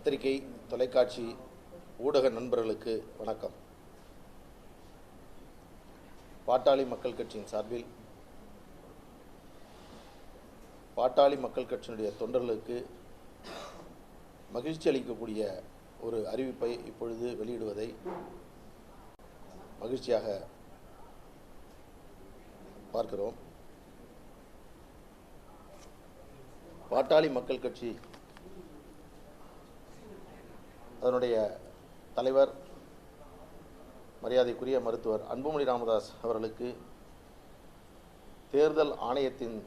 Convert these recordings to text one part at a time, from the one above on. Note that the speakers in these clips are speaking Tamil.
பத்திரிகை, தொலைக்காட்சி, ஊடக நண்பர்களுக்கு வணக்கம். பாட்டாளி மக்கள் கட்சியின் சார்பில் பாட்டாளி மக்கள் கட்சியினுடைய தொண்டர்களுக்கு மகிழ்ச்சி அளிக்கக்கூடிய ஒரு அறிவிப்பை இப்பொழுது வெளியிடுவதை மகிழ்ச்சியாக பார்க்கிறோம். பாட்டாளி மக்கள் கட்சி அதனுடைய தலைவர் மரியாதைக்குரிய மருத்துவர் அன்புமணி ராமதாஸ் அவர்களுக்கு தேர்தல் ஆணையத்தின்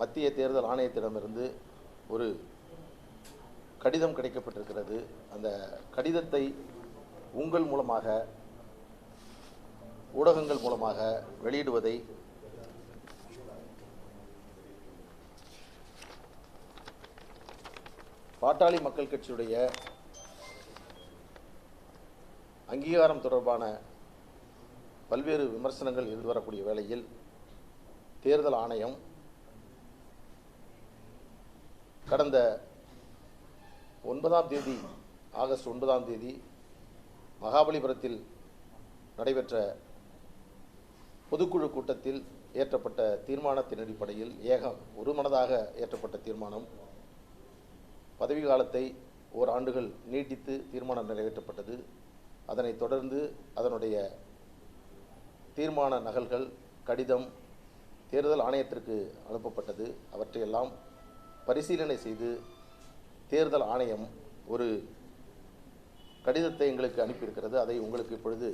மத்திய தேர்தல் ஆணையத்திடமிருந்து ஒரு கடிதம் கிடைக்கப்பட்டிருக்கிறது. அந்த கடிதத்தை உங்கள் மூலமாக, ஊடகங்கள் மூலமாக வெளியிடுவதை பாட்டாளி மக்கள் கட்சியுடைய அங்கீகாரம் தொடர்பான பல்வேறு விமர்சனங்கள் இருந்து வரக்கூடிய வேளையில் தேர்தல் ஆணையம் கடந்த ஆகஸ்ட் 9 மகாபலிபுரத்தில் நடைபெற்ற பொதுக்குழு கூட்டத்தில் ஏற்றப்பட்ட தீர்மானத்தின் அடிப்படையில் ஒருமனதாக ஏற்றப்பட்ட தீர்மானம், பதவி காலத்தை ஓராண்டுகள் நீட்டித்து தீர்மானம் நிறைவேற்றப்பட்டது. அதனைத் தொடர்ந்து அதனுடைய தீர்மான நகல்கள் கடிதம் தேர்தல் ஆணையத்திற்கு அனுப்பப்பட்டது. அவற்றையெல்லாம் பரிசீலனை செய்து தேர்தல் ஆணையம் ஒரு கடிதத்தை எங்களுக்கு அனுப்பியிருக்கிறது. அதை உங்களுக்கு இப்பொழுது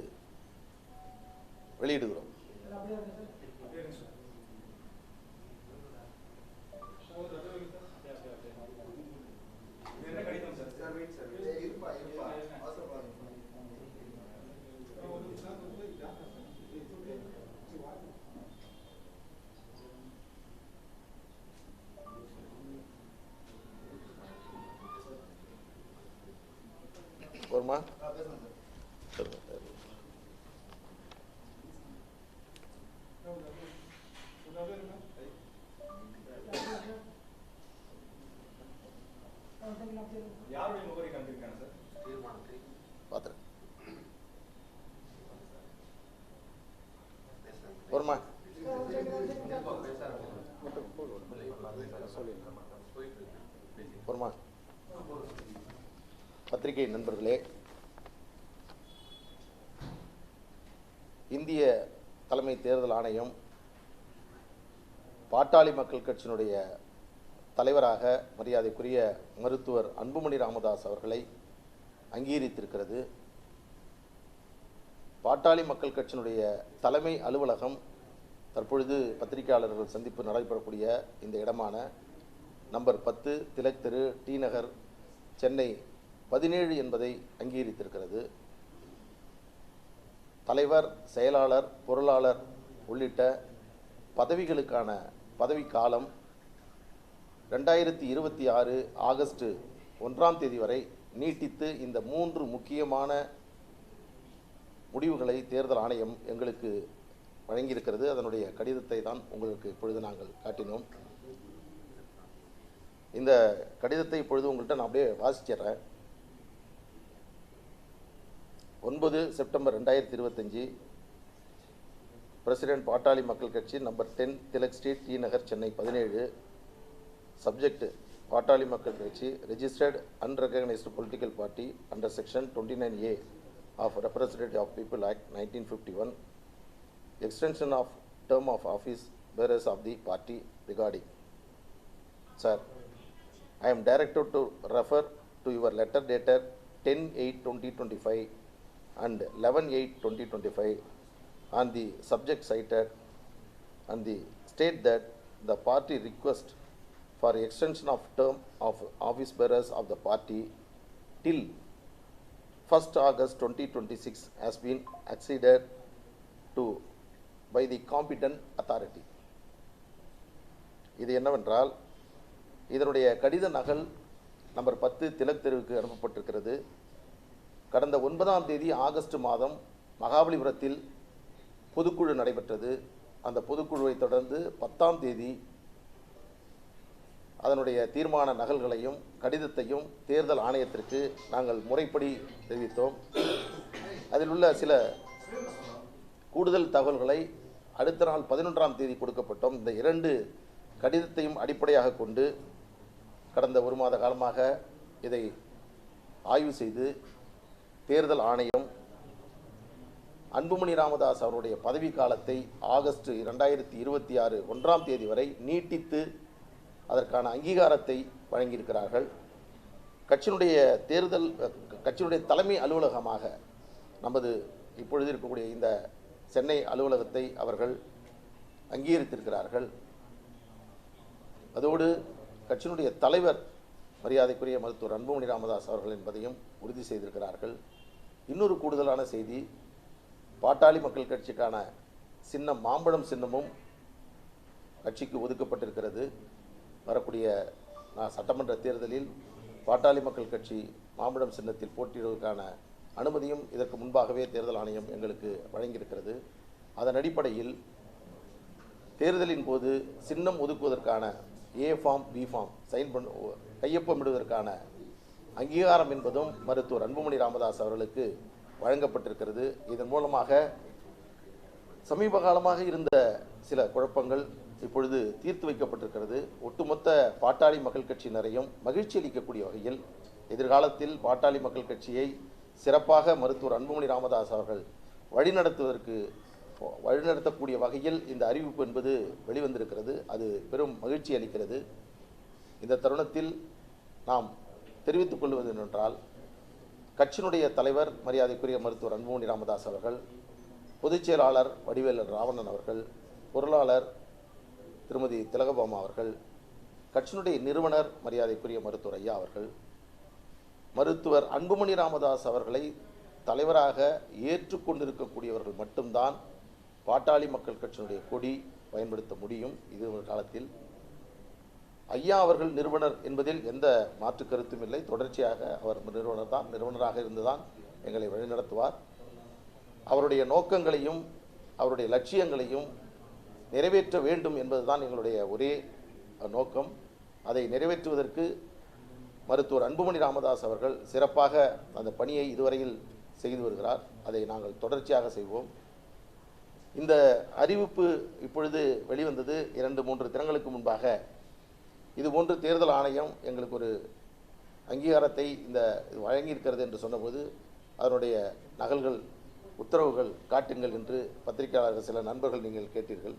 வெளியிடுகிறோம். வருமா? பார்த்துறேன். வருமா? வருமா? பத்திரிகை நண்பர்களே, இந்திய தலைமை தேர்தல் ஆணையம் பாட்டாளி மக்கள் கட்சியினுடைய தலைவராக மரியாதைக்குரிய மருத்துவர் அன்புமணி ராமதாஸ் அவர்களை அங்கீகரித்திருக்கிறது. பாட்டாளி மக்கள் கட்சியினுடைய தலைமை அலுவலகம் தற்பொழுது பத்திரிகையாளர்கள் சந்திப்பு நடைபெறக்கூடிய இந்த இடமான நம்பர் 10 திலக் தெரு, டி நகர், சென்னை 17 என்பதை அங்கீகரித்திருக்கிறது. தலைவர், செயலாளர், பொருளாளர் உள்ளிட்ட பதவிகளுக்கான பதவி காலம் 2026 ஆகஸ்ட் 1 வரை நீட்டித்து இந்த 3 முக்கியமான முடிவுகளை தேர்தல் ஆணையம் எங்களுக்கு வழங்கியிருக்கிறது. அதனுடைய கடிதத்தை தான் உங்களுக்கு இப்பொழுது நாங்கள் காட்டினோம். இந்த கடிதத்தை இப்பொழுது உங்கள்கிட்ட நான் அப்படியே வாசிச்சிடுறேன். 9 September 2025 president Pattali Makkal Katchi, number 10 Tilak street, T Nagar, Chennai 17. Subject Pattali Makkal Katchi, registered unrecognised political party under section 29A of representative of people act 1951, extension of term of office bearers of the party regarding. Sir, I am directed to refer to your letter dated 10/8/2025 and 11/8/2025 on the subject cited, and the state that the party request for extension of term of office bearers of the party till 1st August 2026 has been acceded to by the competent authority. இது என்னவென்றால், இதனுடைய கடித நகல் நம்பர் 10 திலக் தெருவுக்கு அனுப்பப்பட்டிருக்கிறது. கடந்த 9 ஆகஸ்ட் மாதம் மகாபலிபுரத்தில் பொதுக்குழு நடைபெற்றது. அந்த பொதுக்குழுவை தொடர்ந்து 10 அதனுடைய தீர்மான நகல்களையும் கடிதத்தையும் தேர்தல் ஆணையத்திற்கு நாங்கள் முறைப்படி தெரிவித்தோம். அதில் உள்ள சில கூடுதல் தகவல்களை அடுத்த நாள் 11ஆம் தேதி கொடுக்கப்பட்டோம். இந்த 2 கடிதத்தையும் அடிப்படையாக கொண்டு கடந்த 1 மாத காலமாக இதை ஆய்வு செய்து தேர்தல் ஆணையம் அன்புமணி ராமதாஸ் அவருடைய பதவி காலத்தை ஆகஸ்ட் 2026 1ஆம் தேதி வரை நீட்டித்து அதற்கான அங்கீகாரத்தை வழங்கியிருக்கிறார்கள். கட்சியினுடைய தலைமை அலுவலகமாக நமது இப்பொழுது இருக்கக்கூடிய இந்த சென்னை அலுவலகத்தை அவர்கள் அங்கீகரித்திருக்கிறார்கள். அதோடு கட்சியினுடைய தலைவர் மரியாதைக்குரிய மருத்துவர் அன்புமணி ராமதாஸ் அவர்கள் என்பதையும் உறுதி செய்திருக்கிறார்கள். இன்னொரு கூடுதலான செய்தி, பாட்டாளி மக்கள் கட்சிக்கான சின்னம் மாம்பழம் சின்னமும் கட்சிக்கு ஒதுக்கப்பட்டிருக்கிறது. வரக்கூடிய சட்டமன்ற தேர்தலில் பாட்டாளி மக்கள் கட்சி மாம்பழம் சின்னத்தில் போட்டியிடுவதற்கான அனுமதியும் இதற்கு முன்பாகவே தேர்தல் ஆணையம் எங்களுக்கு வழங்கியிருக்கிறது. அதன் அடிப்படையில் தேர்தலின் போது சின்னம் ஒதுக்குவதற்கான A ஃபார்ம் B ஃபார்ம் கையொப்பமிடுவதற்கான அங்கீகாரம் என்பதும் மருத்துவர் அன்புமணி ராமதாஸ் அவர்களுக்கு வழங்கப்பட்டிருக்கிறது. இதன் மூலமாக சமீப காலமாக இருந்த சில குழப்பங்கள் இப்பொழுது தீர்த்து வைக்கப்பட்டிருக்கிறது. ஒட்டுமொத்த பாட்டாளி மக்கள் கட்சியினரையும் மகிழ்ச்சி அளிக்கக்கூடிய வகையில் எதிர்காலத்தில் பாட்டாளி மக்கள் கட்சியை சிறப்பாக மருத்துவர் அன்புமணி ராமதாஸ் அவர்கள் வழிநடத்தக்கூடிய வகையில் இந்த அறிவிப்பு என்பது வெளிவந்திருக்கிறது. அது பெரும் மகிழ்ச்சி அளிக்கிறது. இந்த தருணத்தில் நாம் தெரிவித்துக் கொள்வது என்னவென்றால், கட்சியினுடைய தலைவர் மரியாதைக்குரிய மருத்துவர் அன்புமணி ராமதாஸ் அவர்கள், பொதுச் செயலாளர் வடிவேலர் ராவணன் அவர்கள், பொருளாளர் திருமதி திலகபாமா அவர்கள், கட்சியினுடைய நிறுவனர் மரியாதைக்குரிய மருத்துவர் ஐயா அவர்கள், மருத்துவர் அன்புமணி ராமதாஸ் அவர்களை தலைவராக ஏற்றுக்கொண்டிருக்கக்கூடியவர்கள் மட்டும்தான் பாட்டாளி மக்கள் கட்சியினுடைய கொடி பயன்படுத்த முடியும். இது ஒரு காலத்தில் ஐயா அவர்கள் நிறுவனர் என்பதில் எந்த மாற்று கருத்தும் இல்லை. தொடர்ச்சியாக அவர் நிறுவனராக இருந்துதான் எங்களை வழிநடத்துவார். அவருடைய நோக்கங்களையும் அவருடைய லட்சியங்களையும் நிறைவேற்ற வேண்டும் என்பதுதான் எங்களுடைய ஒரே நோக்கம். அதை நிறைவேற்றுவதற்கு மருத்துவர் அன்புமணி ராமதாஸ் அவர்கள் சிறப்பாக அந்த பணியை இதுவரையில் செய்து வருகிறார். அதை நாங்கள் தொடர்ச்சியாக செய்வோம். இந்த அறிவிப்பு இப்பொழுது வெளிவந்தது 2-3 தினங்களுக்கு முன்பாக. இதுபோன்று தேர்தல் ஆணையம் எங்களுக்கு ஒரு அங்கீகாரத்தை வழங்கியிருக்கிறது என்று சொன்னபோது அதனுடைய நகல்கள் உத்தரவுகள் காட்டுங்கள் என்று பத்திரிகையாளர்கள் சில நண்பர்கள் நீங்கள் கேட்டீர்கள்.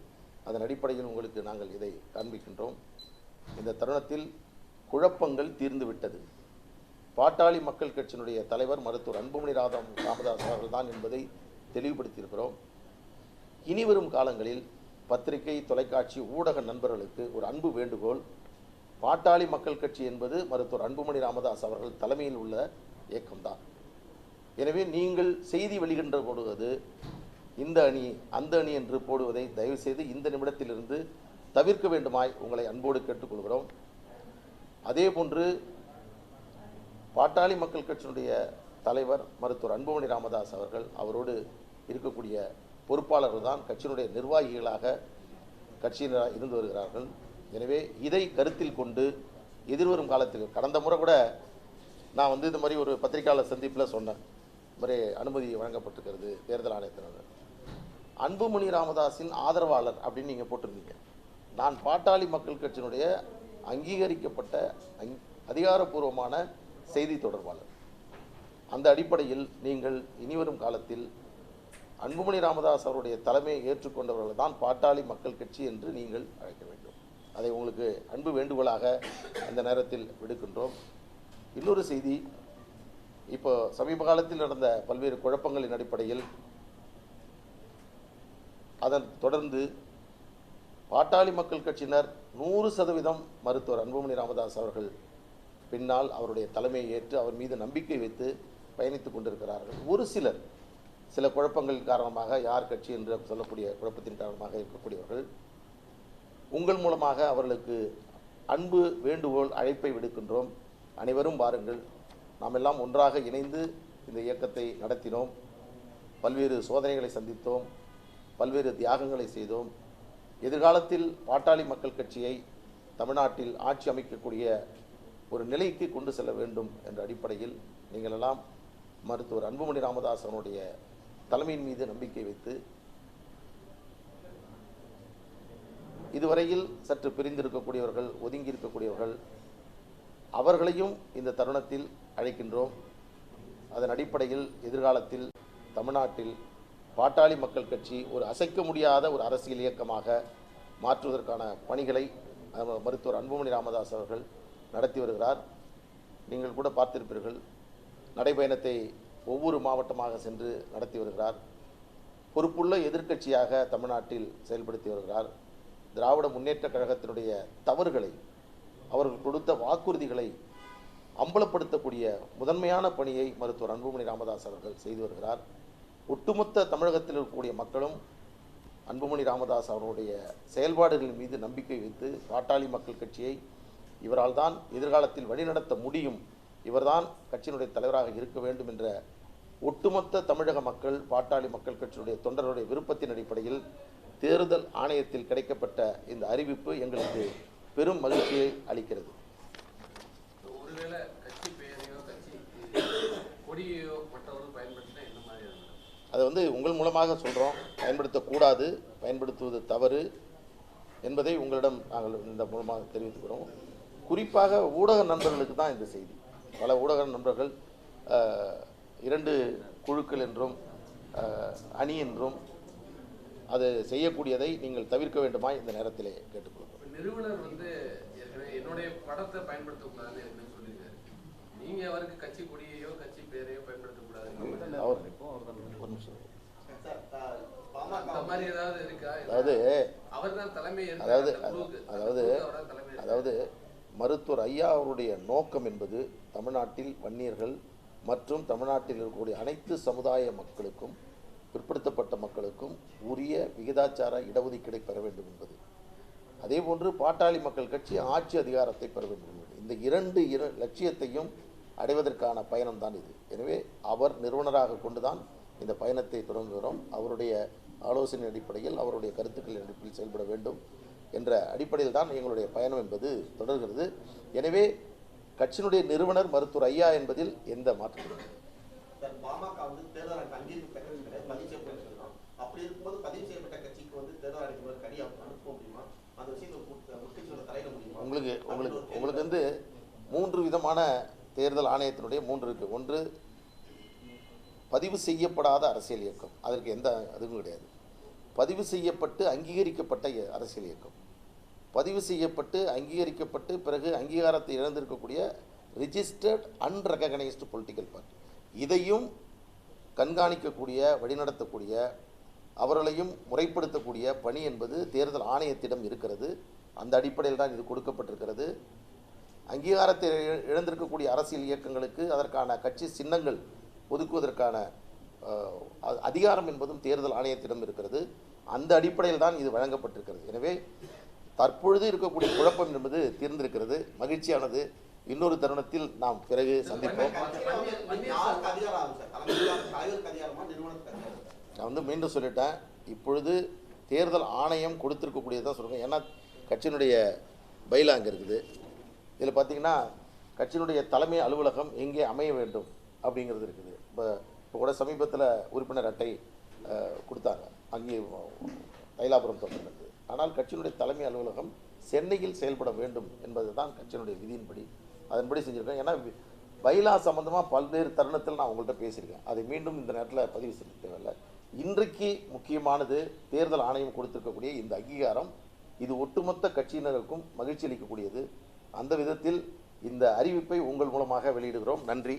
அதன் அடிப்படையில் உங்களுக்கு நாங்கள் இதை காண்பிக்கின்றோம். இந்த தருணத்தில் குழப்பங்கள் தீர்ந்துவிட்டது. பாட்டாளி மக்கள் கட்சியினுடைய தலைவர் மருத்துவர் அன்புமணி ராமதாஸ் அவர்கள் தான் என்பதை தெளிவுபடுத்தியிருக்கிறோம். இனிவரும் காலங்களில் பத்திரிகை, தொலைக்காட்சி, ஊடக நண்பர்களுக்கு ஒரு அன்பு வேண்டுகோள். பாட்டாளி மக்கள் கட்சி என்பது மருத்துவர் அன்புமணி ராமதாஸ் அவர்கள் தலைமையில் உள்ள இயக்கம்தான். எனவே நீங்கள் செய்தி வெளியிடுகின்ற போடுவது இந்த அணி அந்த அணி என்று போடுவதை தயவுசெய்து இந்த நிமிடத்திலிருந்து தவிர்க்க வேண்டுமாய் உங்களை அன்போடு கேட்டுக்கொள்கிறோம். அதேபோன்று பாட்டாளி மக்கள் கட்சியினுடைய தலைவர் மருத்துவர் அன்புமணி ராமதாஸ் அவர்கள், அவரோடு இருக்கக்கூடிய பொறுப்பாளர்கள் தான் கட்சியினுடைய நிர்வாகிகளாக கட்சியினராக இருந்து வருகிறார்கள். எனவே இதை கருத்தில் கொண்டு எதிர்வரும் காலத்தில், கடந்த முறை கூட நான் இந்த மாதிரி ஒரு பத்திரிகையாளர் சந்திப்பில் சொன்னேன், இந்த மாதிரி அனுமதி வழங்கப்பட்டிருக்கிறது தேர்தல் ஆணையத்தினர். அன்புமணி ராமதாஸின் ஆதரவாளர் அப்படின்னு நீங்கள் போட்டிருந்தீங்க. நான் பாட்டாளி மக்கள் கட்சியினுடைய அங்கீகரிக்கப்பட்ட அதிகாரப்பூர்வமான செய்தி தொடர்பாளர். அந்த அடிப்படையில் நீங்கள் இனிவரும் காலத்தில் அன்புமணி ராமதாஸ் அவருடைய தலைமையை ஏற்றுக்கொண்டவர்கள் தான் பாட்டாளி மக்கள் கட்சி என்று நீங்கள் அழைக்க வேண்டும். அதை உங்களுக்கு அன்பு வேண்டுகோளாக இந்த நேரத்தில் விடுக்கின்றோம். இன்னொரு செய்தி, இப்போ சமீப காலத்தில் நடந்த பல்வேறு குழப்பங்களின் அடிப்படையில் அதன் தொடர்ந்து பாட்டாளி மக்கள் கட்சியினர் 100% மருத்துவர் அன்புமணி ராமதாஸ் அவர்கள் பின்னால் அவருடைய தலைமையை ஏற்று அவர் மீது நம்பிக்கை வைத்து பயணித்துக் கொண்டிருக்கிறார்கள். ஒரு சில குழப்பங்களின் காரணமாக, யார் கட்சி என்று சொல்லக்கூடிய குழப்பத்தின் காரணமாக இருக்கக்கூடியவர்கள், உங்கள் மூலமாக அவர்களுக்கு அன்பு வேண்டுகோள் அழைப்பை விடுக்கின்றோம். அனைவரும் வாருங்கள். நாம் எல்லாம் ஒன்றாக இணைந்து இந்த இயக்கத்தை நடத்தினோம். பல்வேறு சோதனைகளை சந்தித்தோம், பல்வேறு தியாகங்களை செய்தோம். எதிர்காலத்தில் பாட்டாளி மக்கள் கட்சியை தமிழ்நாட்டில் ஆட்சி அமைக்கக்கூடிய ஒரு நிலைக்கு கொண்டு செல்ல வேண்டும் என்ற அடிப்படையில் நீங்கள் எல்லாம் மருத்துவர் அன்புமணி ராமதாஸ் அவனுடைய தலைமையின் மீது நம்பிக்கை வைத்து இதுவரையில் சற்று பிரிந்திருக்கக்கூடியவர்கள், ஒதுங்கி இருக்கக்கூடியவர்கள், அவர்களையும் இந்த தருணத்தில் அழைக்கின்றோம். அதன் அடிப்படையில் எதிர்காலத்தில் தமிழ்நாட்டில் பாட்டாளி மக்கள் கட்சி ஒரு அசைக்க முடியாத ஒரு அரசியல் இயக்கமாக மாற்றுவதற்கான பணிகளை மருத்துவர் அன்புமணி ராமதாஸ் அவர்கள் நடத்தி வருகிறார். நீங்கள் கூட பார்த்திருப்பீர்கள், நடைபயணத்தை ஒவ்வொரு மாவட்டமாக சென்று நடத்தி வருகிறார். பொறுப்புள்ள எதிர்க்கட்சியாக தமிழ்நாட்டில் செயல்படுத்தி வருகிறார். திராவிட முன்னேற்றக் கழகத்தினுடைய தவறுகளை, அவர்கள் கொடுத்த வாக்குறுதிகளை அம்பலப்படுத்தக்கூடிய முதன்மையான பணியை மருத்துவர் அன்புமணி ராமதாஸ் அவர்கள் செய்து வருகிறார். ஒட்டுமொத்த தமிழகத்தில் இருக்கக்கூடிய மக்களும் அன்புமணி ராமதாஸ் அவருடைய செயல்பாடுகளின் மீது நம்பிக்கை வைத்து பாட்டாளி மக்கள் கட்சியை இவரால் தான் எதிர்காலத்தில் வழிநடத்த முடியும், இவர்தான் கட்சியினுடைய தலைவராக இருக்க வேண்டும் என்ற ஒட்டுமொத்த தமிழக மக்கள் பாட்டாளி மக்கள் கட்சியினுடைய தொண்டர்களுடைய விருப்பத்தின் அடிப்படையில் தேர்தல் ஆணையத்தில் கிடைக்கப்பட்ட இந்த அறிவிப்பு எங்களுக்கு பெரும் மகிழ்ச்சியை அளிக்கிறது. ஒருவேளை கட்சி பெயரையோ கட்சி கொடியோ மற்றவர்கள் பயன்படுத்தினா என்ன மாதிரி அதை உங்கள் மூலமாக சொல்கிறோம். பயன்படுத்தக்கூடாது, பயன்படுத்துவது தவறு என்பதை உங்களிடம் நாங்கள் இந்த மூலமாக தெரிவித்துக்கிறோம். குறிப்பாக ஊடக நண்பர்களுக்கு தான் இந்த செய்தி. பல ஊடக நண்பர்கள் 2 குழுக்கள் என்றும் அணி என்றும் அது செய்யக்கூடியதை நீங்கள் தவிர்க்க வேண்டுமா இந்த நேரத்திலே கேட்டுக்கொள்கிறோம். நிறுவனர் என்னுடைய படத்தை பயன்படுத்தக்கூடாதுன்னு எனக்கு சொல்லியிருக்காரு. நீங்க அவருக்கு கட்சி கொடியையோ கட்சி பேரையோ பயன்படுத்தக்கூடாது. அதாவது மருத்துவர் ஐயா அவருடைய நோக்கம் என்பது தமிழ்நாட்டில் வன்னியர்கள் மற்றும் தமிழ்நாட்டில் இருக்கக்கூடிய அனைத்து சமுதாய மக்களுக்கும், பிற்படுத்தப்பட்ட மக்களுக்கும் உரிய விகிதாச்சார இடஒதுக்கீடை பெற வேண்டும் என்பது. அதேபோன்று பாட்டாளி மக்கள் கட்சி ஆட்சி அதிகாரத்தை பெற வேண்டும் என்பது. இந்த 2 லட்சியத்தையும் அடைவதற்கான பயணம்தான் இது. எனவே அவர் நிறுவனராக கொண்டுதான் இந்த பயணத்தை தொடங்குகிறோம். அவருடைய ஆலோசனை அடிப்படையில், அவருடைய கருத்துக்களின் அடிப்படையில் செயல்பட வேண்டும் என்ற அடிப்படையில் தான் எங்களுடைய பயணம் என்பது தொடர்கிறது. எனவே கட்சியினுடைய நிறுவனர் மருத்துவர் ஐயா என்பதில் எந்த மாற்றமும் உங்களுக்கு 3 விதமான தேர்தல் ஆணையத்தினுடைய 3 இருக்கு. ஒன்று, பதிவு செய்யப்படாத அரசியல் இயக்கம், அதற்கு எந்த அதுவும் கிடையாது. பதிவு செய்யப்பட்டு அங்கீகரிக்கப்பட்ட அரசியல் இயக்கம், பதிவு செய்யப்பட்டு அங்கீகரிக்கப்பட்டு பிறகு அங்கீகாரத்தை இழந்திருக்கக்கூடிய ரிஜிஸ்டர்ட் அன்ரெகனைஸ்டு பொலிட்டிக்கல் பார்ட்டி. இதையும் கண்காணிக்கக்கூடிய, வழிநடத்தக்கூடிய, அவர்களையும் முறைப்படுத்தக்கூடிய பணி என்பது தேர்தல் ஆணையத்திடம் இருக்கிறது. அந்த அடிப்படையில் தான் இது கொடுக்கப்பட்டிருக்கிறது. அங்கீகாரத்தை இழந்திருக்கக்கூடிய அரசியல் இயக்கங்களுக்கு அதற்கான கட்சி சின்னங்கள் ஒதுக்குவதற்கான அதிகாரம் என்பதும் தேர்தல் ஆணையத்திடம் இருக்கிறது. அந்த அடிப்படையில் தான் இது வழங்கப்பட்டிருக்கிறது. எனவே தற்பொழுது இருக்கக்கூடிய குழப்பம் என்பது தீர்ந்திருக்கிறது, மகிழ்ச்சியானது. இன்னொரு தருணத்தில் நாம் பிறகு சந்திப்போம். நான் மீண்டும் சொல்லிட்டேன், இப்பொழுது தேர்தல் ஆணையம் கொடுத்திருக்கக்கூடியதான் சொல்லுங்கள். ஏன்னா கட்சியினுடைய பைலா அங்கே இருக்குது. இதில் பார்த்தீங்கன்னா கட்சியினுடைய தலைமை அலுவலகம் எங்கே அமைய வேண்டும் அப்படிங்கிறது இருக்குது. இப்போ கூட சமீபத்தில் உறுப்பினர் அட்டை கொடுத்தாங்க, அங்கே தைலாபுரம் தொடர்ந்தது. ஆனால் கட்சியினுடைய தலைமை அலுவலகம் சென்னையில் செயல்பட வேண்டும் என்பது தான் கட்சியினுடைய விதியின்படி, அதன்படி செஞ்சுருக்கேன். ஏன்னா பைலா சம்பந்தமாக பல்வேறு தருணத்தில் நான் உங்கள்கிட்ட பேசியிருக்கேன். அதை மீண்டும் இந்த நேரத்தில் பதிவு செய்ய தேவையில்லை. இன்றைக்கு முக்கியமானது தேர்தல் ஆணையம் கொடுத்திருக்கக்கூடிய இந்த அங்கீகாரம். இது ஒட்டுமொத்த கட்சியினருக்கும் மகிழ்ச்சி அளிக்கக்கூடியது. அந்த விதத்தில் இந்த அறிவிப்பை உங்கள் மூலமாக வெளியிடுகிறோம். நன்றி.